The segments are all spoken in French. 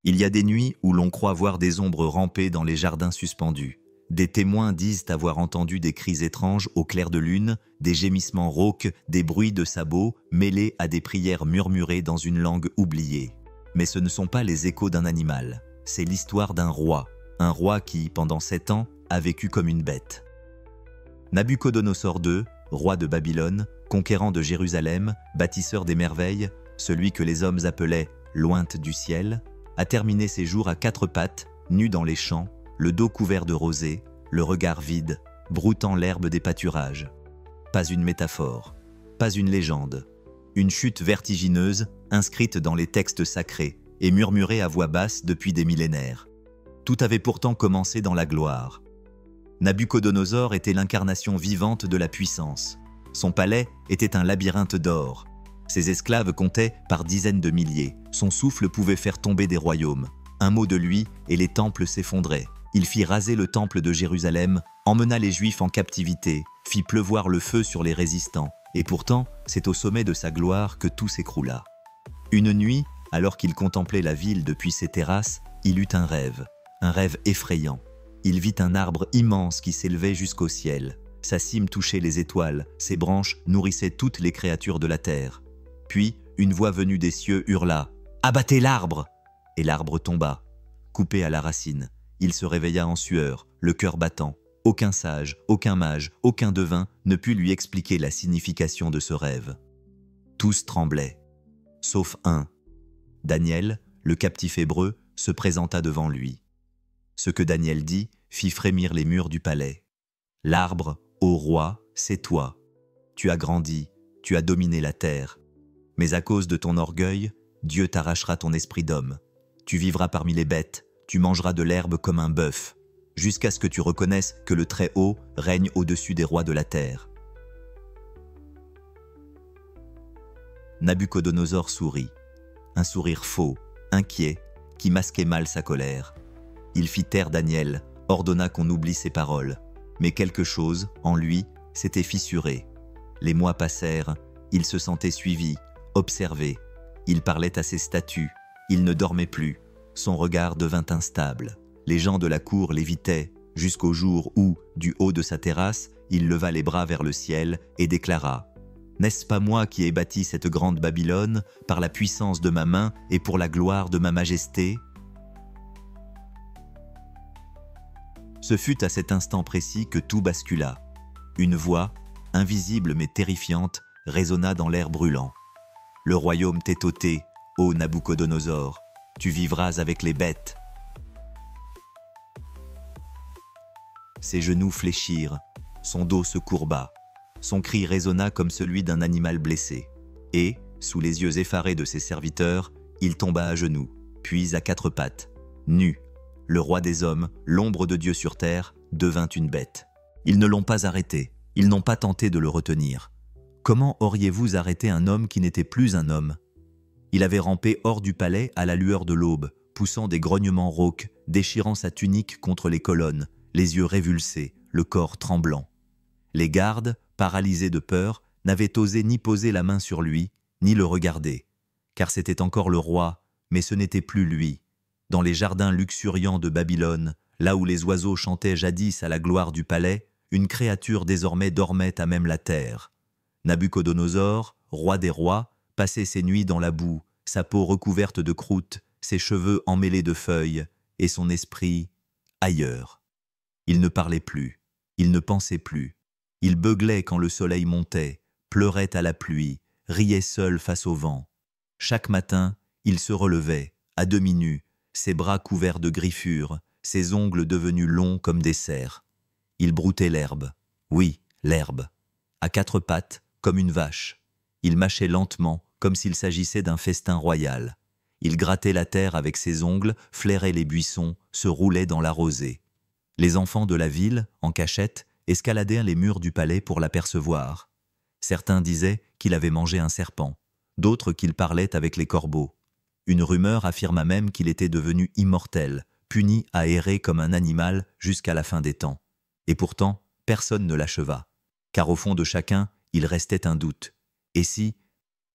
Il y a des nuits où l'on croit voir des ombres ramper dans les jardins suspendus. Des témoins disent avoir entendu des cris étranges au clair de lune, des gémissements rauques, des bruits de sabots mêlés à des prières murmurées dans une langue oubliée. Mais ce ne sont pas les échos d'un animal, c'est l'histoire d'un roi qui, pendant 7 ans, a vécu comme une bête. Nabuchodonosor II, roi de Babylone, conquérant de Jérusalem, bâtisseur des merveilles, celui que les hommes appelaient « l'ointe du ciel », a terminé ses jours à 4 pattes, nu dans les champs, le dos couvert de rosée, le regard vide, broutant l'herbe des pâturages. Pas une métaphore, pas une légende. Une chute vertigineuse, inscrite dans les textes sacrés et murmurée à voix basse depuis des millénaires. Tout avait pourtant commencé dans la gloire. Nabuchodonosor était l'incarnation vivante de la puissance. Son palais était un labyrinthe d'or. Ses esclaves comptaient par dizaines de milliers. Son souffle pouvait faire tomber des royaumes. Un mot de lui et les temples s'effondraient. Il fit raser le temple de Jérusalem, emmena les Juifs en captivité, fit pleuvoir le feu sur les résistants. Et pourtant, c'est au sommet de sa gloire que tout s'écroula. Une nuit, alors qu'il contemplait la ville depuis ses terrasses, il eut un rêve effrayant. Il vit un arbre immense qui s'élevait jusqu'au ciel. Sa cime touchait les étoiles, ses branches nourrissaient toutes les créatures de la terre. Puis, une voix venue des cieux hurla « Abattez l'arbre !» Et l'arbre tomba, coupé à la racine. Il se réveilla en sueur, le cœur battant. Aucun sage, aucun mage, aucun devin ne put lui expliquer la signification de ce rêve. Tous tremblaient, sauf un. Daniel, le captif hébreu, se présenta devant lui. Ce que Daniel dit fit frémir les murs du palais. « L'arbre, ô roi, c'est toi. Tu as grandi, tu as dominé la terre. Mais à cause de ton orgueil, Dieu t'arrachera ton esprit d'homme. Tu vivras parmi les bêtes, tu mangeras de l'herbe comme un bœuf, jusqu'à ce que tu reconnaisses que le Très-Haut règne au-dessus des rois de la terre. » Nabuchodonosor sourit, un sourire faux, inquiet, qui masquait mal sa colère. Il fit taire Daniel, ordonna qu'on oublie ses paroles. Mais quelque chose, en lui, s'était fissuré. Les mois passèrent, il se sentait suivi, observé. Il parlait à ses statues, il ne dormait plus. Son regard devint instable. Les gens de la cour l'évitaient, jusqu'au jour où, du haut de sa terrasse, il leva les bras vers le ciel et déclara « N'est-ce pas moi qui ai bâti cette grande Babylone par la puissance de ma main et pour la gloire de ma majesté ?» Ce fut à cet instant précis que tout bascula. Une voix, invisible mais terrifiante, résonna dans l'air brûlant. « Le royaume t'est ôté, ô Nabuchodonosor, tu vivras avec les bêtes. » Ses genoux fléchirent, son dos se courba. Son cri résonna comme celui d'un animal blessé. Et, sous les yeux effarés de ses serviteurs, il tomba à genoux, puis à 4 pattes, nu. Le roi des hommes, l'ombre de Dieu sur terre, devint une bête. Ils ne l'ont pas arrêté, ils n'ont pas tenté de le retenir. Comment auriez-vous arrêté un homme qui n'était plus un homme? Il avait rampé hors du palais à la lueur de l'aube, poussant des grognements rauques, déchirant sa tunique contre les colonnes, les yeux révulsés, le corps tremblant. Les gardes, paralysés de peur, n'avaient osé ni poser la main sur lui, ni le regarder. Car c'était encore le roi, mais ce n'était plus lui. Dans les jardins luxuriants de Babylone, là où les oiseaux chantaient jadis à la gloire du palais, une créature désormais dormait à même la terre. Nabuchodonosor, roi des rois, passait ses nuits dans la boue, sa peau recouverte de croûte, ses cheveux emmêlés de feuilles, et son esprit ailleurs. Il ne parlait plus, il ne pensait plus. Il beuglait quand le soleil montait, pleurait à la pluie, riait seul face au vent. Chaque matin, il se relevait, à demi nu, ses bras couverts de griffures, ses ongles devenus longs comme des cerfs. Il broutait l'herbe. Oui, l'herbe. À 4 pattes, comme une vache. Il mâchait lentement, comme s'il s'agissait d'un festin royal. Il grattait la terre avec ses ongles, flairait les buissons, se roulait dans la rosée. Les enfants de la ville, en cachette, escaladèrent les murs du palais pour l'apercevoir. Certains disaient qu'il avait mangé un serpent, d'autres qu'il parlait avec les corbeaux. Une rumeur affirma même qu'il était devenu immortel, puni à errer comme un animal jusqu'à la fin des temps. Et pourtant, personne ne l'acheva, car au fond de chacun, il restait un doute. Et si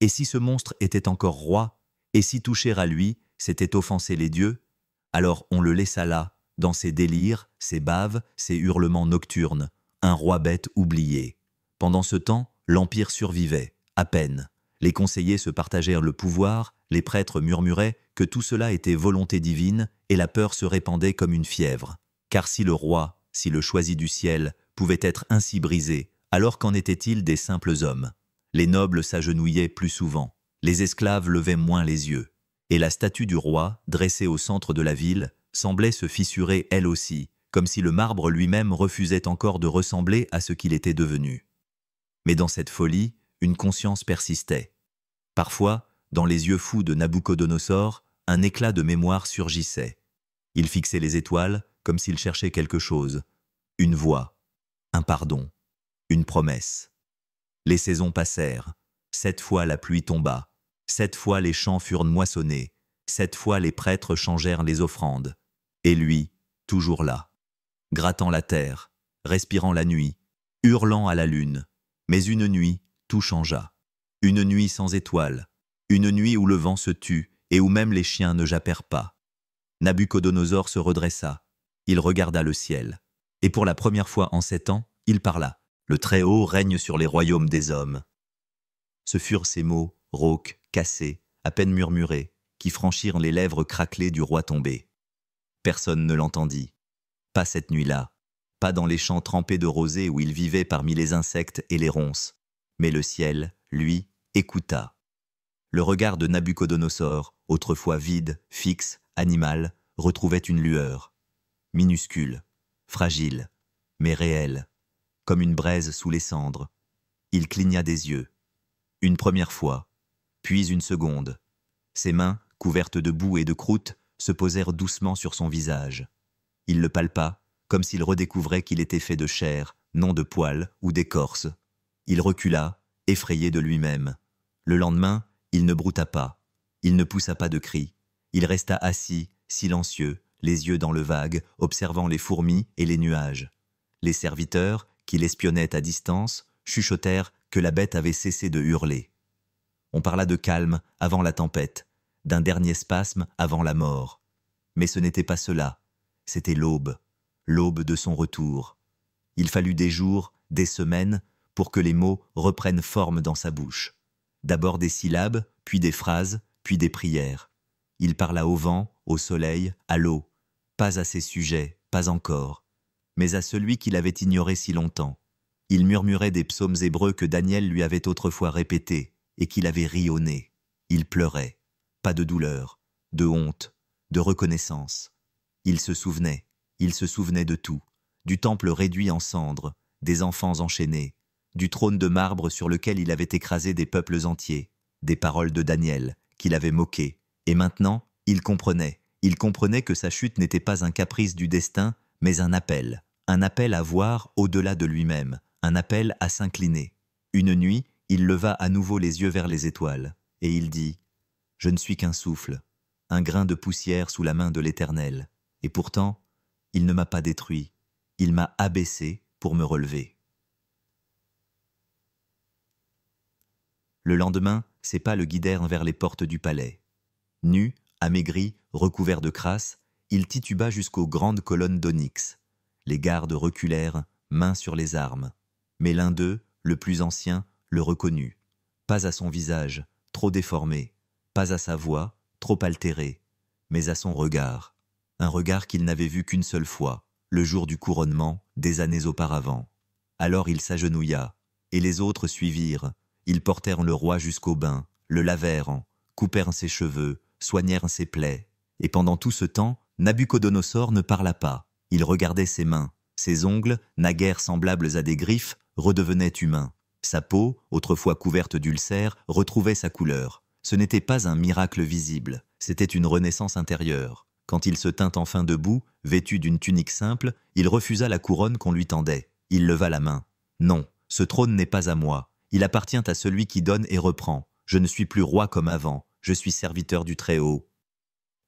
ce monstre était encore roi, et si toucher à lui, c'était offenser les dieux. Alors on le laissa là, dans ses délires, ses baves, ses hurlements nocturnes, un roi bête oublié. Pendant ce temps, l'Empire survivait, à peine. Les conseillers se partagèrent le pouvoir, les prêtres murmuraient que tout cela était volonté divine et la peur se répandait comme une fièvre. Car si le roi, si le choisi du ciel, pouvait être ainsi brisé, alors qu'en était-il des simples hommes? Les nobles s'agenouillaient plus souvent, les esclaves levaient moins les yeux, et la statue du roi, dressée au centre de la ville, semblait se fissurer elle aussi, comme si le marbre lui-même refusait encore de ressembler à ce qu'il était devenu. Mais dans cette folie, une conscience persistait. Parfois, dans les yeux fous de Nabuchodonosor, un éclat de mémoire surgissait. Il fixait les étoiles comme s'il cherchait quelque chose. Une voix, un pardon, une promesse. Les saisons passèrent. 7 fois la pluie tomba. 7 fois les champs furent moissonnés. 7 fois les prêtres changèrent les offrandes. Et lui, toujours là, grattant la terre, respirant la nuit, hurlant à la lune. Mais une nuit, tout changea. Une nuit sans étoiles. Une nuit où le vent se tut et où même les chiens ne jappèrent pas. Nabuchodonosor se redressa. Il regarda le ciel. Et pour la première fois en 7 ans, il parla. Le Très-Haut règne sur les royaumes des hommes. Ce furent ces mots, rauques, cassés, à peine murmurés, qui franchirent les lèvres craquelées du roi tombé. Personne ne l'entendit. Pas cette nuit-là. Pas dans les champs trempés de rosée où il vivait parmi les insectes et les ronces. Mais le ciel, lui, écouta. Le regard de Nabuchodonosor, autrefois vide, fixe, animal, retrouvait une lueur. Minuscule, fragile, mais réelle, comme une braise sous les cendres. Il cligna des yeux. Une première fois, puis une seconde. Ses mains, couvertes de boue et de croûte, se posèrent doucement sur son visage. Il le palpa, comme s'il redécouvrait qu'il était fait de chair, non de poils ou d'écorce. Il recula, effrayé de lui-même. Le lendemain, il ne brouta pas. Il ne poussa pas de cri. Il resta assis, silencieux, les yeux dans le vague, observant les fourmis et les nuages. Les serviteurs, qui l'espionnaient à distance, chuchotèrent que la bête avait cessé de hurler. On parla de calme avant la tempête, d'un dernier spasme avant la mort. Mais ce n'était pas cela, c'était l'aube, l'aube de son retour. Il fallut des jours, des semaines, pour que les mots reprennent forme dans sa bouche. D'abord des syllabes, puis des phrases, puis des prières. Il parla au vent, au soleil, à l'eau, pas à ses sujets, pas encore, mais à celui qu'il avait ignoré si longtemps. Il murmurait des psaumes hébreux que Daniel lui avait autrefois répétés et qu'il avait ri au nez. Il pleurait, pas de douleur, de honte, de reconnaissance. Il se souvenait de tout, du temple réduit en cendres, des enfants enchaînés, du trône de marbre sur lequel il avait écrasé des peuples entiers, des paroles de Daniel, qu'il avait moquées. Et maintenant, il comprenait que sa chute n'était pas un caprice du destin, mais un appel à voir au-delà de lui-même, un appel à s'incliner. Une nuit, il leva à nouveau les yeux vers les étoiles, et il dit « Je ne suis qu'un souffle, un grain de poussière sous la main de l'Éternel, et pourtant, il ne m'a pas détruit, il m'a abaissé pour me relever. » Le lendemain, ses pas le guidèrent vers les portes du palais. Nu, amaigri, recouvert de crasse, il tituba jusqu'aux grandes colonnes d'onyx. Les gardes reculèrent, mains sur les armes. Mais l'un d'eux, le plus ancien, le reconnut. Pas à son visage, trop déformé, pas à sa voix, trop altérée, mais à son regard. Un regard qu'il n'avait vu qu'une seule fois, le jour du couronnement, des années auparavant. Alors il s'agenouilla, et les autres suivirent. Ils portèrent le roi jusqu'au bain, le lavèrent, coupèrent ses cheveux, soignèrent ses plaies. Et pendant tout ce temps, Nabuchodonosor ne parla pas. Il regardait ses mains. Ses ongles, naguère semblables à des griffes, redevenaient humains. Sa peau, autrefois couverte d'ulcères, retrouvait sa couleur. Ce n'était pas un miracle visible, c'était une renaissance intérieure. Quand il se tint enfin debout, vêtu d'une tunique simple, il refusa la couronne qu'on lui tendait. Il leva la main. « Non, ce trône n'est pas à moi. Il appartient à celui qui donne et reprend. Je ne suis plus roi comme avant, je suis serviteur du Très-Haut. »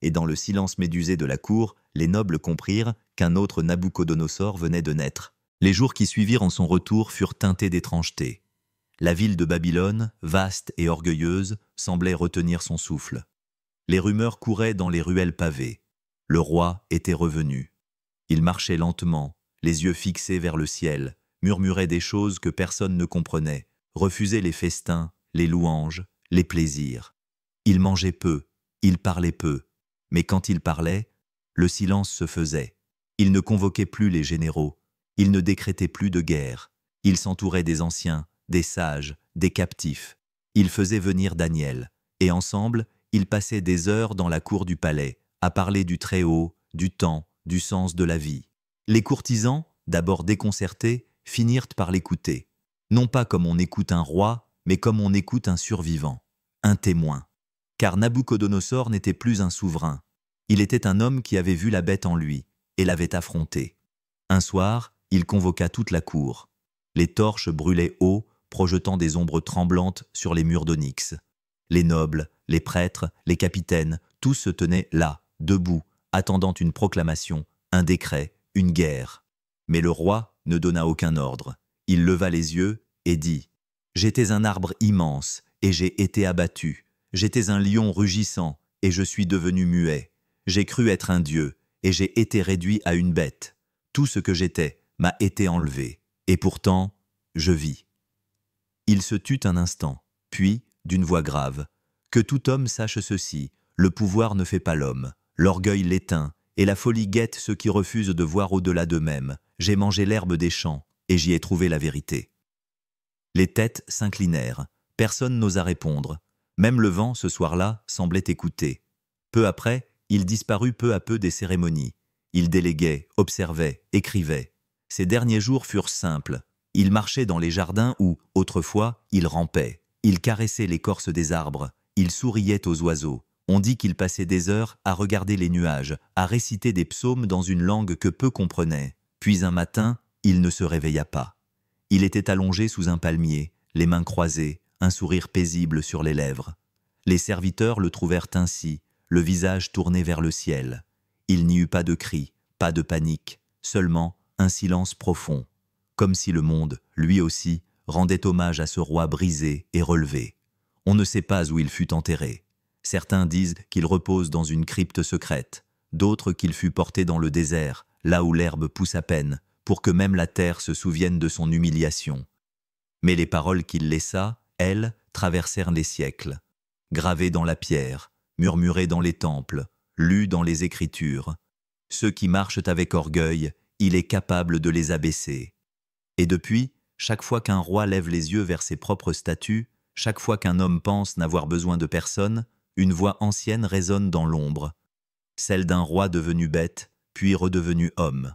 Et dans le silence médusé de la cour, les nobles comprirent qu'un autre Nabuchodonosor venait de naître. Les jours qui suivirent en son retour furent teintés d'étrangeté. La ville de Babylone, vaste et orgueilleuse, semblait retenir son souffle. Les rumeurs couraient dans les ruelles pavées. Le roi était revenu. Il marchait lentement, les yeux fixés vers le ciel, murmurait des choses que personne ne comprenait, refusait les festins, les louanges, les plaisirs. Il mangeait peu, il parlait peu, mais quand il parlait, le silence se faisait. Il ne convoquait plus les généraux, il ne décrétait plus de guerre. Il s'entourait des anciens, des sages, des captifs. Il faisait venir Daniel, et ensemble, ils passaient des heures dans la cour du palais, à parler du Très-Haut, du temps, du sens de la vie. Les courtisans, d'abord déconcertés, finirent par l'écouter. Non pas comme on écoute un roi, mais comme on écoute un survivant, un témoin. Car Nabuchodonosor n'était plus un souverain. Il était un homme qui avait vu la bête en lui, et l'avait affronté. Un soir, il convoqua toute la cour. Les torches brûlaient haut, projetant des ombres tremblantes sur les murs d'onyx. Les nobles, les prêtres, les capitaines, tous se tenaient là, debout, attendant une proclamation, un décret, une guerre. Mais le roi ne donna aucun ordre. Il leva les yeux et dit « J'étais un arbre immense, et j'ai été abattu. J'étais un lion rugissant, et je suis devenu muet. J'ai cru être un dieu, et j'ai été réduit à une bête. Tout ce que j'étais m'a été enlevé, et pourtant, je vis. » Il se tut un instant, puis, d'une voix grave, « Que tout homme sache ceci, le pouvoir ne fait pas l'homme, l'orgueil l'éteint, et la folie guette ceux qui refusent de voir au-delà d'eux-mêmes. J'ai mangé l'herbe des champs, et j'y ai trouvé la vérité. » Les têtes s'inclinèrent, personne n'osa répondre. Même le vent, ce soir-là, semblait écouter. Peu après, il disparut peu à peu des cérémonies. Il déléguait, observait, écrivait. Ses derniers jours furent simples. Il marchait dans les jardins où, autrefois, il rampait. Il caressait l'écorce des arbres. Il souriait aux oiseaux. On dit qu'il passait des heures à regarder les nuages, à réciter des psaumes dans une langue que peu comprenaient. Puis un matin, il ne se réveilla pas. Il était allongé sous un palmier, les mains croisées, un sourire paisible sur les lèvres. Les serviteurs le trouvèrent ainsi, le visage tourné vers le ciel. Il n'y eut pas de cris, pas de panique, seulement un silence profond, comme si le monde, lui aussi, rendait hommage à ce roi brisé et relevé. On ne sait pas où il fut enterré. Certains disent qu'il repose dans une crypte secrète, d'autres qu'il fut porté dans le désert, là où l'herbe pousse à peine, pour que même la terre se souvienne de son humiliation. Mais les paroles qu'il laissa, elles, traversèrent les siècles, gravées dans la pierre, murmurées dans les temples, lues dans les Écritures. Ceux qui marchent avec orgueil, il est capable de les abaisser. Et depuis, chaque fois qu'un roi lève les yeux vers ses propres statues, chaque fois qu'un homme pense n'avoir besoin de personne, une voix ancienne résonne dans l'ombre, celle d'un roi devenu bête, puis redevenu homme.